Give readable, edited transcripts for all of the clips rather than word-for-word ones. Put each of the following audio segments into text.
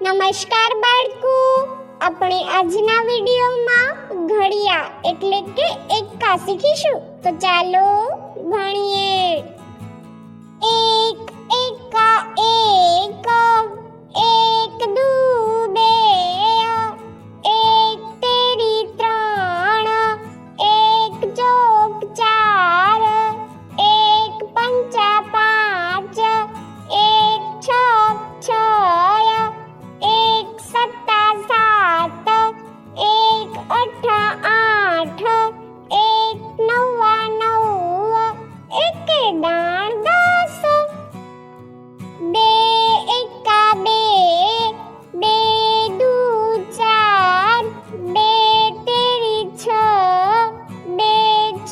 નમસ્કાર બાળકો, આપણે આજના વિડીયોમાં ઘડિયા એટલે કે એક્કા શીખીશું. તો ચાલો ભણીએ. એક એક્કા એક, એક દુ બે, એક તેરી ત્રણ, એક ચોક ચાર, એક પંચા પાંચ, એક છક છ, એક સત્તા સાત, એક અઠ્ઠા આઠ, એક નવ્વા નવ, એકે દાણ દસ. બે એક્કા બે, બે દુ ચાર, બે તેરી છ, બે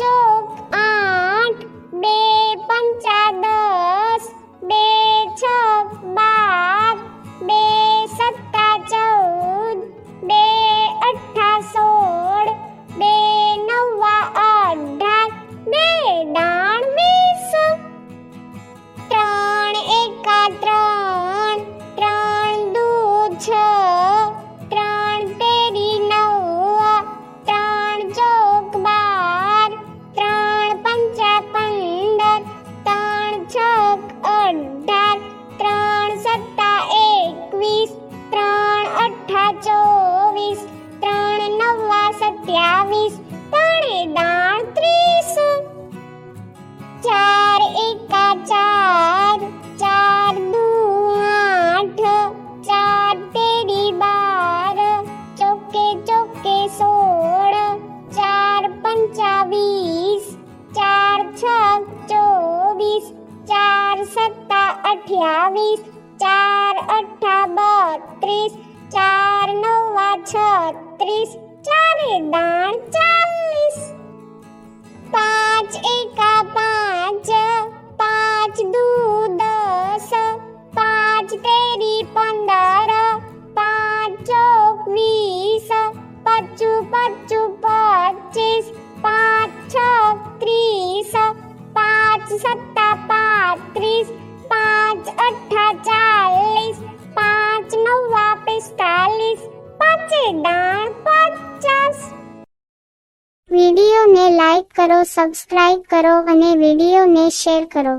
ચોક આઠ, બે પંચા દસ, બે છક 12, બે સત્તા 14, બે અઠ્ઠા 16, બે નવ્વા 18, બે દાણ 20. ત્રણ એક્કા ત્રણ, ત્રણ દુ છ, ત્રણ તેરી 9, ત્રણ ચોક 12, ત્રણ પંચા 15, ત્રણ છક 18, ત્રણ સત્તા 21, ત્રણ અઠ્ઠા 24, ત્રણ નવ્વા 27, ત્રણે દાણ 30. ચાર એક્કા ચાર, ચાર દુ આઠ, ચાર તેરી 12, ચોકે ચોકે 16, ચાર પંચા 20, ચાર છક 24, ચાર સત્તા 28, ચાર અઠ્ઠા 32, ચાર નવ્વા 36, ચારે દાણ 40. પાંચ એક્કા પાંચ, પાંચ દુ 10, પાંચ તેરી 15, પાંચ ચોક 20, પચું પચું 25, પાંચ છક 30, પાંચ સત્તા 35, પાંચ અઠ્ઠા 40, પાંચ નવ્વા 45, પાંચે દાણ 50. વિડીયોને લાઈક કરો, સબસ્ક્રાઇબ કરો અને વિડીયોને શેર કરો.